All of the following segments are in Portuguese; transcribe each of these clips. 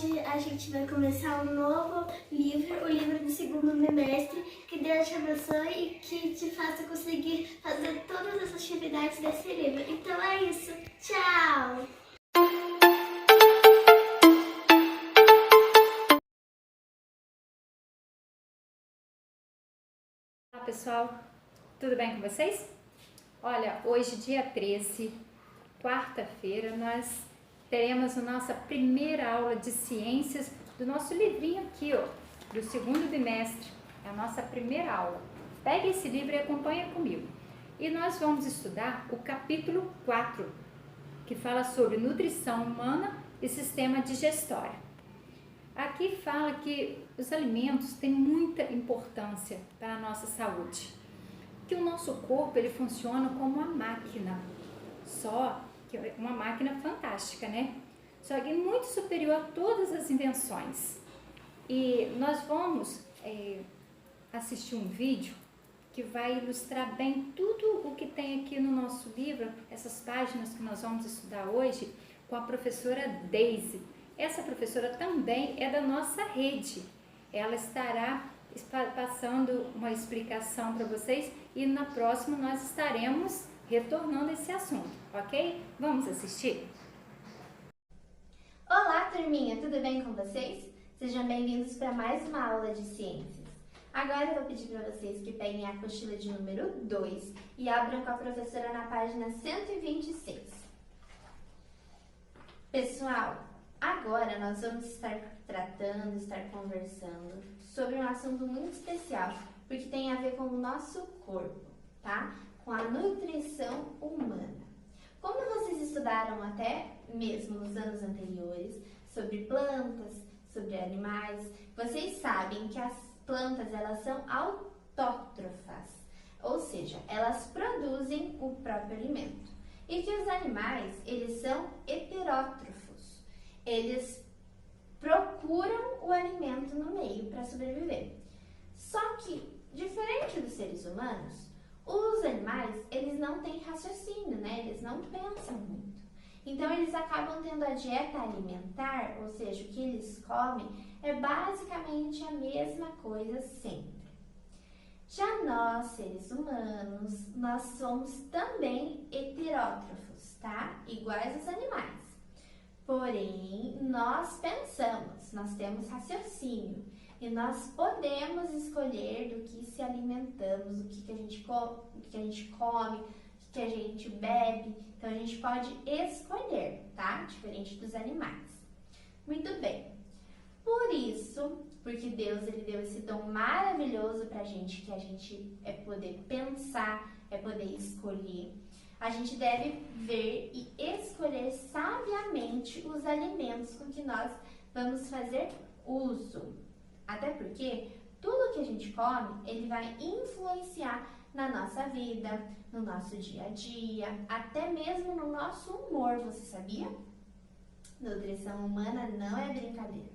hoje a gente vai começar um novo livro, o livro do segundo bimestre. Que Deus te abençoe e que te faça conseguir fazer todas as atividades desse livro. Então é isso. Tchau! Olá pessoal, tudo bem com vocês? Olha, hoje dia 13, quarta-feira, nós teremos a nossa primeira aula de ciências do nosso livrinho aqui, ó, do segundo bimestre, é a nossa primeira aula. Pegue esse livro e acompanha comigo. E nós vamos estudar o capítulo 4, que fala sobre nutrição humana e sistema digestório. Aqui fala que os alimentos têm muita importância para a nossa saúde, que o nosso corpo ele funciona como uma máquina, só que é uma máquina fantástica, né? Só que muito superior a todas as invenções. E nós vamos assistir um vídeo que vai ilustrar bem tudo o que tem aqui no nosso livro, essas páginas que nós vamos estudar hoje, com a professora Daisy. Essa professora também é da nossa rede. Ela estará passando uma explicação para vocês e na próxima nós estaremos retornando a esse assunto, ok? Vamos assistir? Olá, turminha! Tudo bem com vocês? Sejam bem-vindos para mais uma aula de ciências. Agora eu vou pedir para vocês que peguem a apostila de número 2 e abram com a professora na página 126. Pessoal, agora nós vamos estar conversando sobre um assunto muito especial, porque tem a ver com o nosso corpo, tá? Com a nutrição humana. Como vocês estudaram até mesmo nos anos anteriores sobre plantas, sobre animais, vocês sabem que as plantas elas são autótrofas, ou seja, elas produzem o próprio alimento. E que os animais, eles são heterótrofos. Eles procuram o alimento no meio para sobreviver. Só que, diferente dos seres humanos, os animais, eles não têm raciocínio, né? Eles não pensam muito. Então, eles acabam tendo a dieta alimentar, ou seja, o que eles comem, é basicamente a mesma coisa sempre. Já nós, seres humanos, nós somos também heterótrofos, tá? Iguais aos animais. Porém, nós pensamos, nós temos raciocínio e nós podemos escolher do que se alimentamos, o que a gente come, o que a gente bebe. Então, a gente pode escolher, tá? Diferente dos animais. Muito bem. Por isso, porque Deus ele deu esse dom maravilhoso pra gente, que a gente é poder pensar, é poder escolher. A gente deve ver e escolher sabiamente os alimentos com que nós vamos fazer uso. Até porque tudo que a gente come, ele vai influenciar na nossa vida, no nosso dia a dia, até mesmo no nosso humor, você sabia? Nutrição humana não é brincadeira.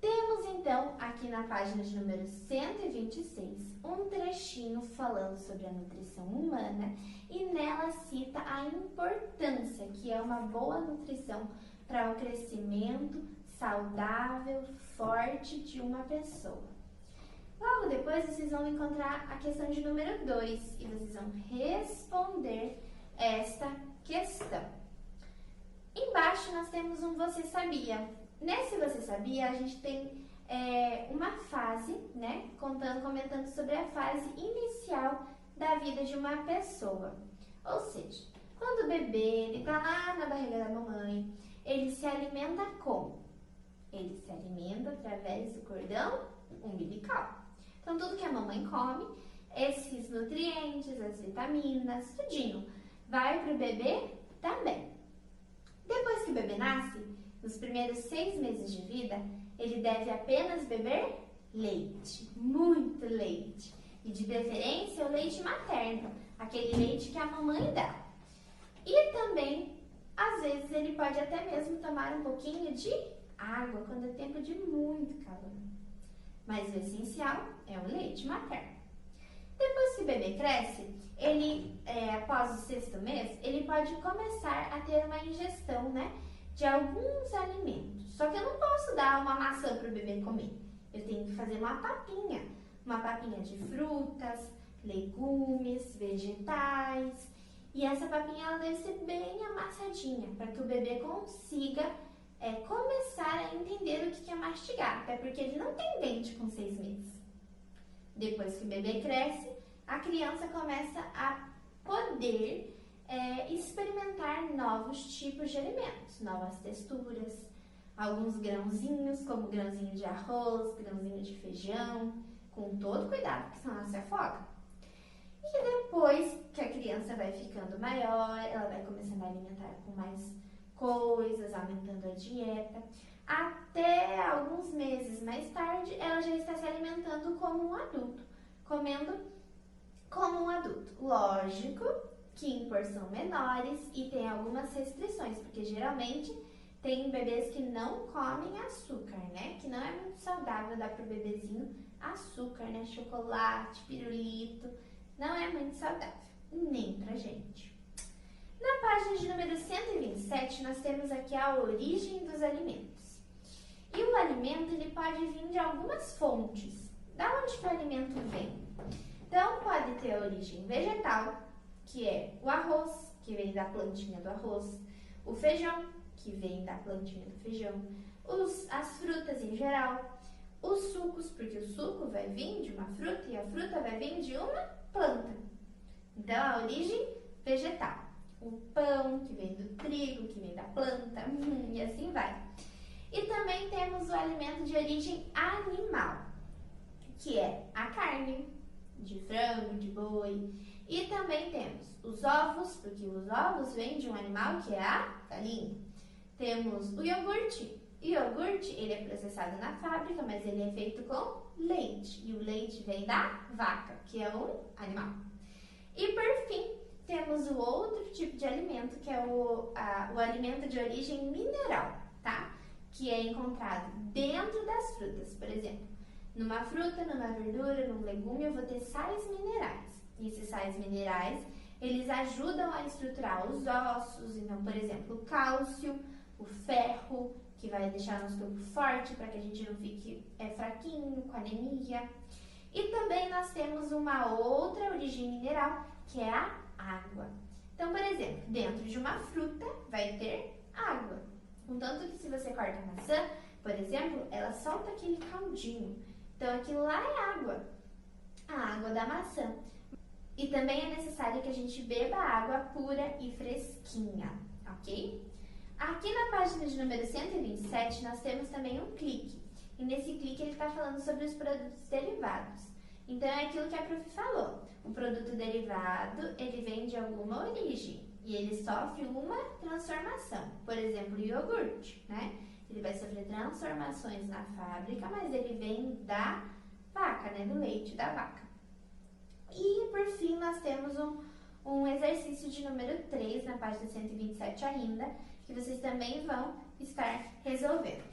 Temos então aqui na página de número 126 um trechinho falando sobre a nutrição humana e nela cita a importância que é uma boa nutrição para o crescimento saudável, forte de uma pessoa. Logo depois vocês vão encontrar a questão de número 2 e vocês vão responder esta questão. Embaixo nós temos um Você Sabia? Nesse Você Sabia, a gente tem uma fase, né, comentando sobre a fase inicial da vida de uma pessoa. Ou seja, quando o bebê está lá na barriga da mamãe, ele se alimenta como? Ele se alimenta através do cordão umbilical. Então, tudo que a mamãe come, esses nutrientes, as vitaminas, tudinho, vai para o bebê também. Depois que o bebê nasce, nos primeiros 6 meses de vida, ele deve apenas beber leite, muito leite. E de preferência o leite materno, aquele leite que a mamãe dá. E também, às vezes, ele pode até mesmo tomar um pouquinho de água, quando é tempo de muito calor. Mas o essencial é o leite materno. Depois que o bebê cresce, ele, após o 6º mês, ele pode começar a ter uma ingestão, né, de alguns alimentos. Só que eu não posso dar uma maçã para o bebê comer. Eu tenho que fazer uma papinha de frutas, legumes, vegetais. E essa papinha ela deve ser bem amassadinha, para que o bebê consiga começar a entender o que é mastigar, até porque ele não tem dente com 6 meses. Depois que o bebê cresce, a criança começa a poder experimentar novos tipos de alimentos, novas texturas, alguns grãozinhos, como grãozinho de arroz, grãozinho de feijão, com todo cuidado, porque senão ela se afoga. E depois que a criança vai ficando maior, ela vai começando a alimentar com mais coisas, aumentando a dieta. Até alguns meses mais tarde, ela já está se alimentando como um adulto, comendo como um adulto. Lógico que em porção menores e tem algumas restrições, porque geralmente tem bebês que não comem açúcar, né? Que não é muito saudável dar pro bebezinho açúcar, né? Chocolate, pirulito, não é muito saudável, nem pra gente. Na página de número 127, nós temos aqui a origem dos alimentos. E o alimento, ele pode vir de algumas fontes. Da onde que o alimento vem? Então, pode ter a origem vegetal, que é o arroz, que vem da plantinha do arroz, o feijão, que vem da plantinha do feijão, as frutas em geral, os sucos, porque o suco vai vir de uma fruta e a fruta vai vir de uma planta. Então, a origem vegetal. O pão, que vem do trigo, que vem da planta, e assim vai. E também temos o alimento de origem animal, que é a carne, de frango, de boi. E também temos os ovos, porque os ovos vêm de um animal que é a galinha. Temos o iogurte. O iogurte, ele é processado na fábrica, mas ele é feito com leite. E o leite vem da vaca, que é um animal. E por fim, temos o outro tipo de alimento, que é o alimento de origem mineral, tá? Que é encontrado dentro das frutas. Por exemplo, numa fruta, numa verdura, num legume, eu vou ter sais minerais. E esses sais minerais, eles ajudam a estruturar os ossos. Então, por exemplo, o cálcio, o ferro, que vai deixar nosso corpo forte para que a gente não fique fraquinho, com anemia. E também nós temos uma outra origem mineral, que é a água. Então, por exemplo, dentro de uma fruta vai ter água. Contanto que se você corta a maçã, por exemplo, ela solta aquele caldinho. Então, aquilo lá é água, a água da maçã. E também é necessário que a gente beba água pura e fresquinha, ok? Aqui na página de número 127, nós temos também um clique. E nesse clique ele está falando sobre os produtos derivados. Então, é aquilo que a prof falou. O produto derivado, ele vem de alguma origem e ele sofre uma transformação. Por exemplo, o iogurte, né? Ele vai sofrer transformações na fábrica, mas ele vem da vaca, né? Do leite da vaca. E, por fim, nós temos um exercício de número 3, na página 127 ainda, que vocês também vão estar resolvendo.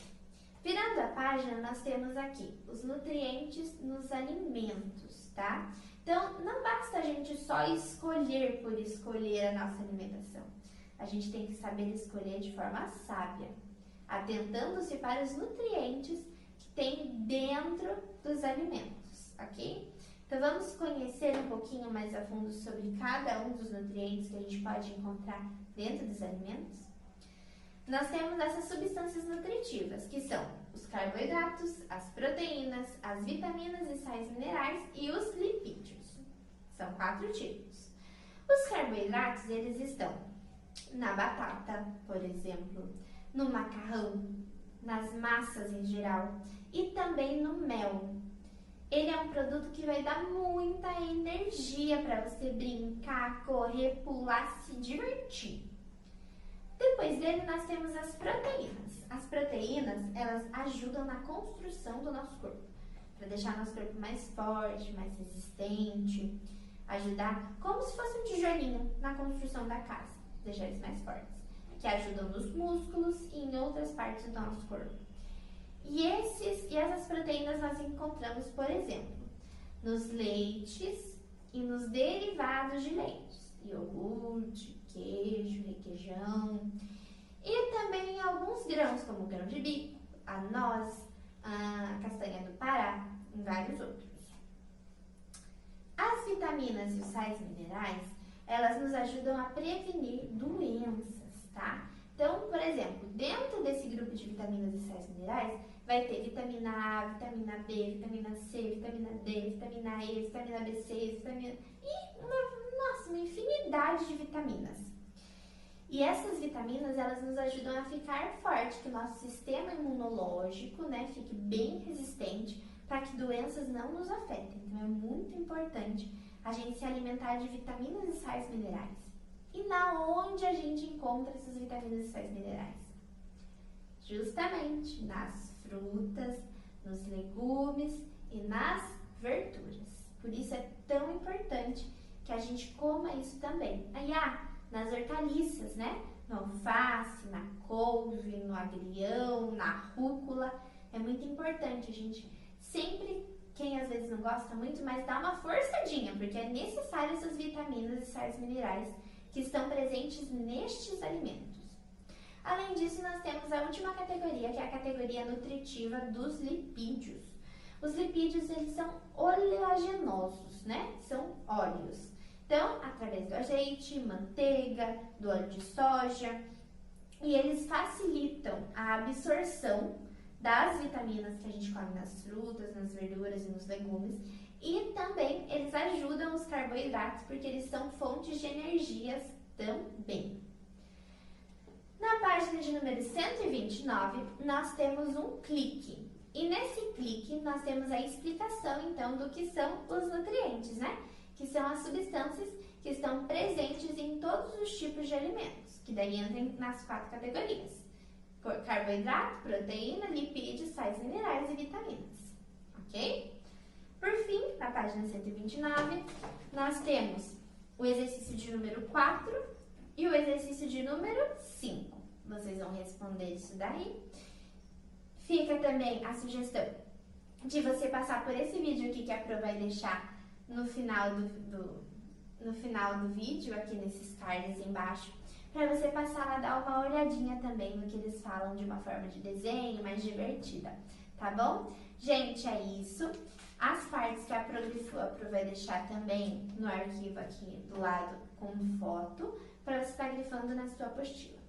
Virando a página, nós temos aqui os nutrientes nos alimentos, tá? Então, não basta a gente só escolher por escolher a nossa alimentação. A gente tem que saber escolher de forma sábia, atentando-se para os nutrientes que tem dentro dos alimentos, ok? Então, vamos conhecer um pouquinho mais a fundo sobre cada um dos nutrientes que a gente pode encontrar dentro dos alimentos? Nós temos essas substâncias nutritivas, que são os carboidratos, as proteínas, as vitaminas e sais minerais e os lipídios. São 4 tipos. Os carboidratos, eles estão na batata, por exemplo, no macarrão, nas massas em geral e também no mel. Ele é um produto que vai dar muita energia para você brincar, correr, pular, se divertir. Depois dele, nós temos as proteínas. As proteínas, elas ajudam na construção do nosso corpo, para deixar nosso corpo mais forte, mais resistente, ajudar como se fosse um tijolinho na construção da casa, deixar eles mais fortes, que ajudam nos músculos e em outras partes do nosso corpo. E essas proteínas nós encontramos, por exemplo, nos leites e nos derivados de leites, iogurte, queijo, requeijão e também em alguns grãos, como o grão de bico, a noz, a castanha do Pará e vários outros. As vitaminas e os sais minerais, elas nos ajudam a prevenir doenças, tá? Então, por exemplo, dentro desse grupo de vitaminas e sais minerais, vai ter vitamina A, vitamina B, vitamina C, vitamina D, vitamina E, vitamina B6, vitamina... E, uma infinidade de vitaminas. E essas vitaminas, elas nos ajudam a ficar forte, que o nosso sistema imunológico, né, fique bem resistente para que doenças não nos afetem. Então, é muito importante a gente se alimentar de vitaminas e sais minerais. E na onde a gente encontra essas vitaminas e sais minerais? Justamente nas frutas, nos legumes e nas verduras. Por isso é tão importante que a gente coma isso também. Aí, nas hortaliças, né? No alface, na couve, no agrião, na rúcula. É muito importante a gente sempre, quem às vezes não gosta muito, mas dá uma forçadinha, porque é necessário essas vitaminas e sais minerais que estão presentes nestes alimentos. Além disso, nós temos a última categoria, que é a categoria nutritiva dos lipídios. Os lipídios, eles são oleaginosos, né? São óleos. Então, através do azeite, manteiga, do óleo de soja, e eles facilitam a absorção das vitaminas que a gente come nas frutas, nas verduras e nos legumes, e também eles ajudam os carboidratos, porque eles são fontes de energias também. Na página de número 129, nós temos um clique. E nesse clique, nós temos a explicação, então, do que são os nutrientes, né? Que são as substâncias que estão presentes em todos os tipos de alimentos, que daí entram nas 4 categorias: carboidrato, proteína, lipídios, sais minerais e vitaminas. Ok? Por fim, na página 129, nós temos o exercício de número 4 e o exercício de número 5. Vocês vão responder isso daí. Fica também a sugestão de você passar por esse vídeo aqui que a Pro vai deixar no final do vídeo, aqui nesses cards embaixo, para você passar lá, dar uma olhadinha também no que eles falam de uma forma de desenho mais divertida, tá bom? Gente, é isso. As partes que a Pro grifou, a Pro vai deixar também no arquivo aqui do lado com foto, para você estar grifando na sua apostila.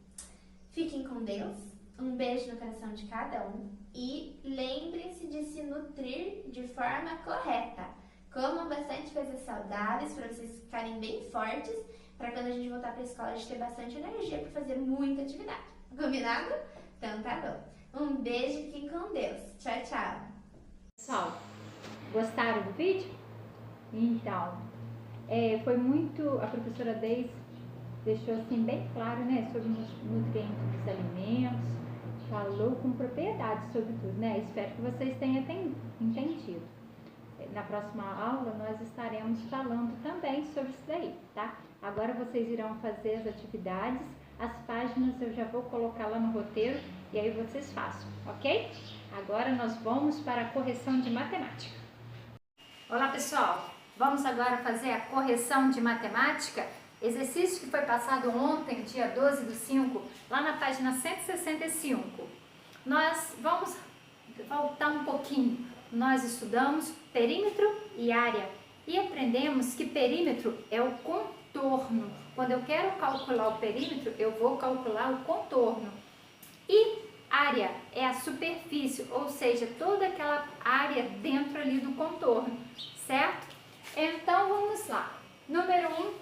Fiquem com Deus, um beijo no coração de cada um e lembrem-se de se nutrir de forma correta. Comam bastante coisas saudáveis para vocês ficarem bem fortes, para quando a gente voltar para a escola a gente ter bastante energia para fazer muita atividade. Combinado? Então tá bom. Um beijo, fiquem com Deus. Tchau, tchau. Pessoal, gostaram do vídeo? Então, foi muito, a professora Deise deixou assim bem claro, né, sobre os nutrientes dos alimentos, falou com propriedade sobre tudo, né? Espero que vocês tenham entendido. Na próxima aula nós estaremos falando também sobre isso daí, tá? Agora vocês irão fazer as atividades, as páginas eu já vou colocar lá no roteiro e aí vocês façam, ok? Agora nós vamos para a correção de matemática. Olá pessoal, vamos agora fazer a correção de matemática, exercício que foi passado ontem, dia 12/5, lá na página 165. Nós vamos voltar um pouquinho. Nós estudamos perímetro e área e aprendemos que perímetro é o contorno. Quando eu quero calcular o perímetro, eu vou calcular o contorno. E área é a superfície, ou seja, toda aquela área dentro ali do contorno, certo? Então vamos lá. Número 1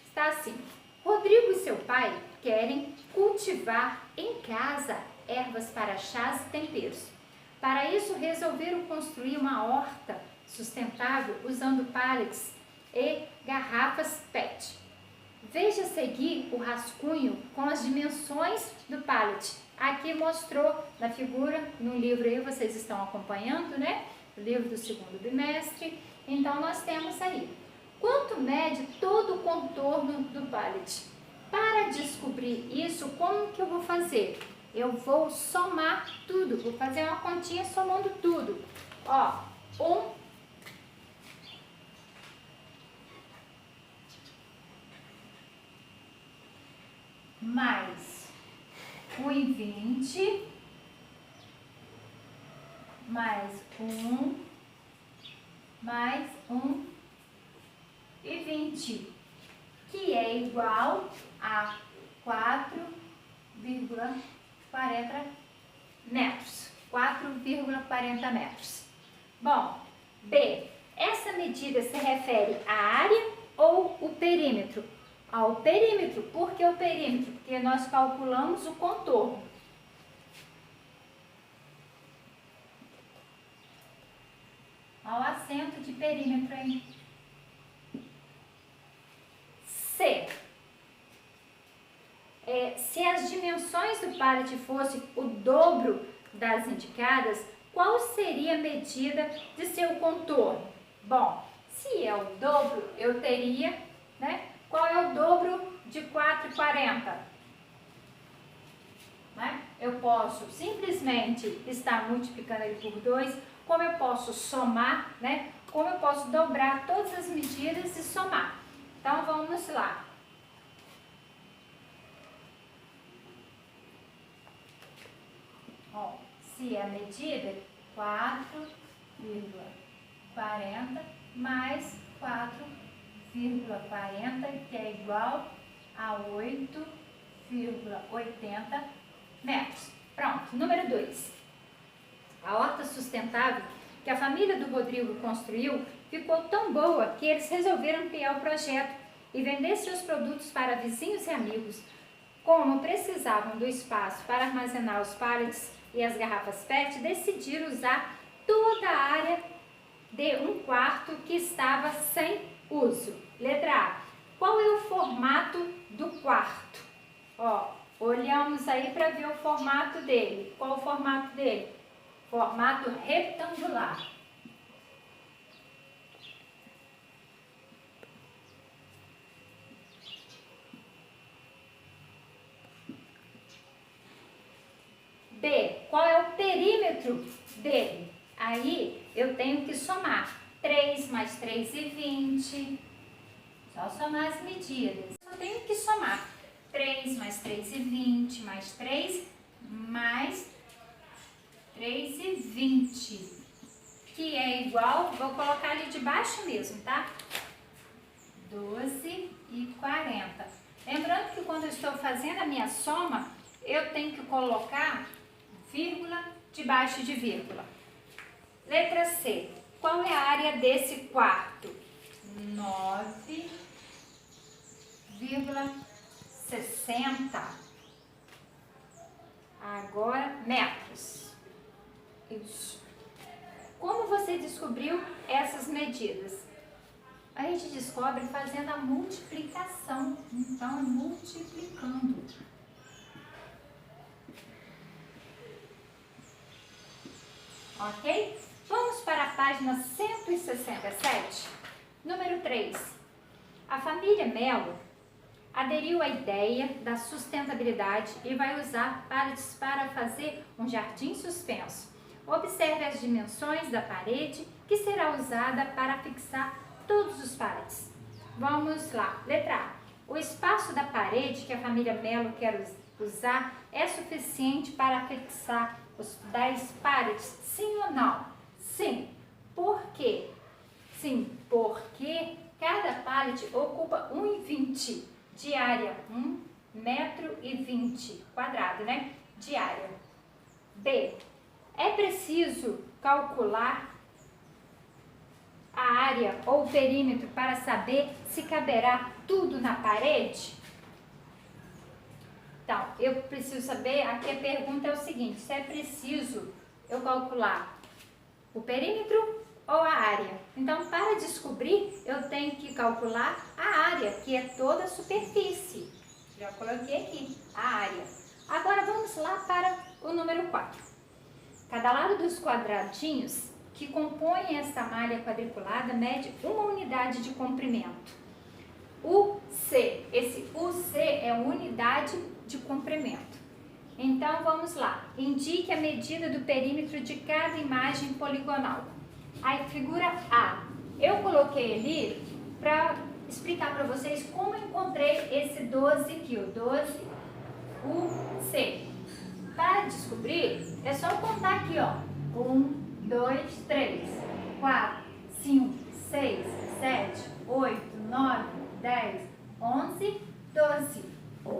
está assim: Rodrigo e seu pai querem cultivar em casa ervas para chás e temperos. Para isso, resolveram construir uma horta sustentável usando pallets e garrafas PET. Veja a seguir o rascunho com as dimensões do pallet. Aqui mostrou na figura, no livro aí, vocês estão acompanhando, né? O livro do 2º bimestre. Então, nós temos aí. Quanto mede todo o contorno do pallet? Para descobrir isso, como que eu vou fazer? Eu vou somar tudo, vou fazer uma continha somando tudo. Ó, 1 mais 1,20 mais 1,20, que é igual a 4,40 metros. 4,40 metros. Bom, B. Essa medida se refere à área ou o perímetro? Ao perímetro. Por que o perímetro? Porque nós calculamos o contorno. Ao acento de perímetro aí. C. Se as dimensões do pallet fossem o dobro das indicadas, qual seria a medida de seu contorno? Bom, se é o dobro, eu teria, né? Qual é o dobro de 4,40? Né? Eu posso simplesmente estar multiplicando ele por 2, como eu posso somar, né? Como eu posso dobrar todas as medidas e somar. Então, vamos lá. Ó, se a medida 4,40 mais 4,40, que é igual a 8,80 metros. Pronto, número 2. A horta sustentável que a família do Rodrigo construiu ficou tão boa que eles resolveram criar o projeto e vender seus produtos para vizinhos e amigos. Como precisavam do espaço para armazenar os pallets e as garrafas PET, decidiram usar toda a área de 1/4 que estava sem uso. Letra A. Qual é o formato do quarto? Ó, olhamos aí para ver o formato dele. Qual o formato dele? Formato retangular. B. Qual é o perímetro dele? Aí eu tenho que somar 3 mais 3,20. Só somar as medidas. Eu tenho que somar 3 mais 3,20 mais 3 mais 3,20, que é igual, vou colocar ali de baixo mesmo, tá? 12,40. Lembrando que quando eu estou fazendo a minha soma, eu tenho que colocar vírgula debaixo de vírgula. Letra C. Qual é a área desse quarto? 9,60. Agora, metros. Isso. Como você descobriu essas medidas? A gente descobre fazendo a multiplicação. Então, é multiplicando. Ok? Vamos para a página 167. Número 3. A família Melo aderiu à ideia da sustentabilidade e vai usar pallets para fazer um jardim suspenso. Observe as dimensões da parede que será usada para fixar todos os pallets. Vamos lá. Letra A. O espaço da parede que a família Melo quer usar é suficiente para fixar os 10 pallets? Sim ou não? Sim. Por quê? Sim, porque cada pallet ocupa 1,20 de área, 1,20 m quadrado, né? De área. B. É preciso calcular a área ou o perímetro para saber se caberá tudo na parede? Então, eu preciso saber, aqui a pergunta é o seguinte, se é preciso eu calcular o perímetro ou a área. Então, para descobrir, eu tenho que calcular a área, que é toda a superfície. Já coloquei aqui, a área. Agora, vamos lá para o número 4. Cada lado dos quadradinhos que compõem esta malha quadriculada mede uma unidade de comprimento. UC, esse UC é unidade de comprimento. Então, vamos lá. Indique a medida do perímetro de cada imagem poligonal. Aí, figura A. Eu coloquei ali para explicar para vocês como eu encontrei esse 12 aqui, o 12 UC. Para descobrir, é só contar aqui, ó. 1, 2, 3, 4, 5, 6, 7, 8, 9, 10, 11, 12.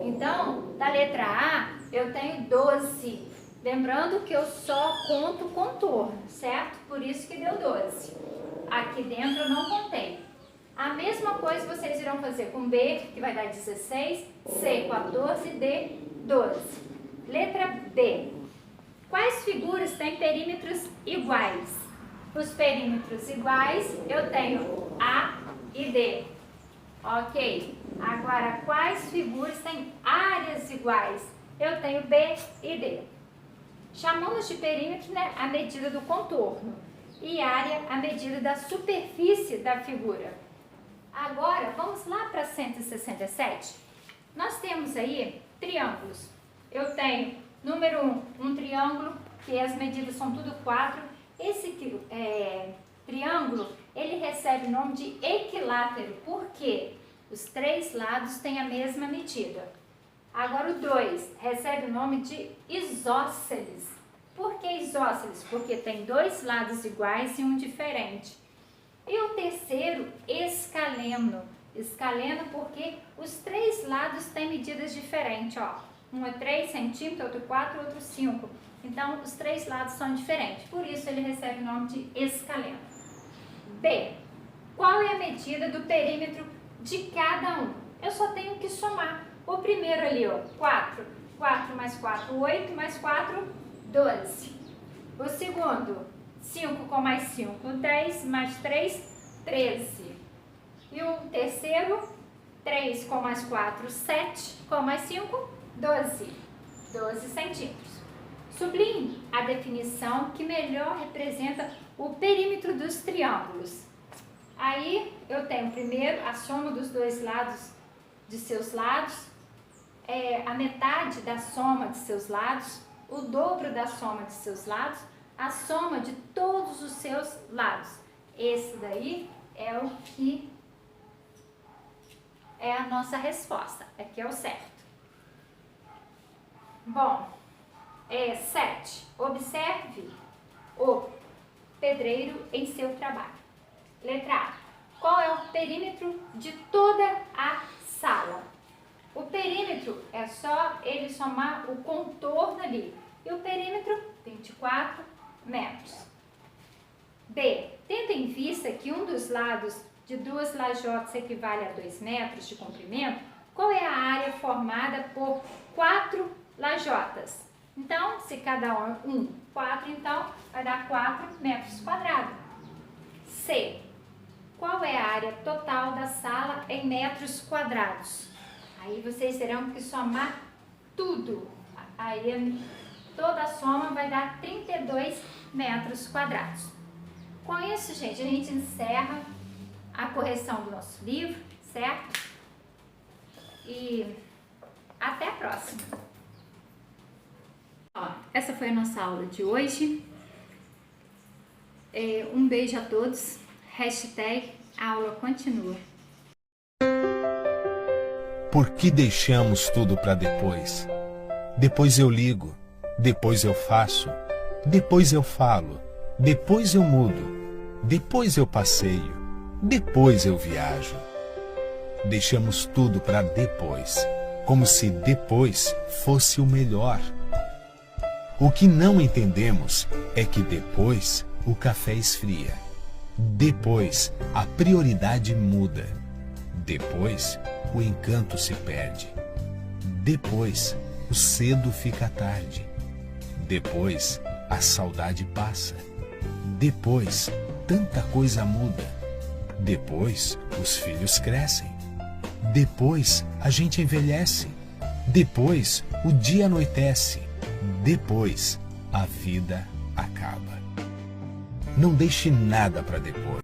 Então, da letra A, eu tenho 12. Lembrando que eu só conto o contorno, certo? Por isso que deu 12. Aqui dentro eu não contei. A mesma coisa vocês irão fazer com B, que vai dar 16, C, 14, D, 12. Letra B. Quais figuras têm perímetros iguais? Os perímetros iguais eu tenho A e D. Ok. Agora, quais figuras têm áreas iguais? Eu tenho B e D. Chamamos de perímetro, né, a medida do contorno e área a medida da superfície da figura. Agora, vamos lá para 167. Nós temos aí triângulos. Eu tenho, número 1, um triângulo, que as medidas são tudo 4. Esse triângulo, ele recebe o nome de equilátero, porque os 3 lados têm a mesma medida. Agora o 2 recebe o nome de isósceles. Por que isósceles? Porque tem 2 lados iguais e um diferente. E o terceiro, escaleno. Escaleno porque os 3 lados têm medidas diferentes, ó. Um é 3 centímetros, outro 4, outro 5. Então, os 3 lados são diferentes. Por isso, ele recebe o nome de escaleno. B. Qual é a medida do perímetro de cada um? Eu só tenho que somar. O primeiro ali, ó, 4. 4 mais 4, 8 mais 4, 12. O segundo, 5 com mais 5, 10 mais 3, 13. E o terceiro, 3 com mais 4, 7 com mais 5, 12. 12 centímetros. Sublinhe a definição que melhor representa o perímetro dos triângulos. Aí eu tenho primeiro a soma dos 2 lados de seus lados, a metade da soma de seus lados, o dobro da soma de seus lados, a soma de todos os seus lados. Esse daí é o que é a nossa resposta, aqui é o certo. Bom, 7. Observe o pedreiro em seu trabalho. Letra A. Qual é o perímetro de toda a sala? O perímetro é só ele somar o contorno ali. E o perímetro, 24 metros. B. Tendo em vista que um dos lados de 2 lajotas equivale a 2 metros de comprimento, qual é a área formada por 4 lajotas? Então, se cada um 4, então vai dar 4 metros quadrados. C. Qual é a área total da sala em metros quadrados? Aí vocês terão que somar tudo. Aí toda a soma vai dar 32 metros quadrados. Com isso, gente, a gente encerra a correção do nosso livro, certo? E até a próxima. Ó, essa foi a nossa aula de hoje. Um beijo a todos. Hashtag a aula continua. Por que deixamos tudo para depois? Depois eu ligo, depois eu faço, depois eu falo, depois eu mudo, depois eu passeio, depois eu viajo. Deixamos tudo para depois, como se depois fosse o melhor. O que não entendemos é que depois o café esfria. Depois a prioridade muda. Depois o encanto se perde. Depois o cedo fica tarde. Depois a saudade passa. Depois tanta coisa muda. Depois os filhos crescem. Depois a gente envelhece. Depois o dia anoitece. Depois a vida acaba. Não deixe nada para depois.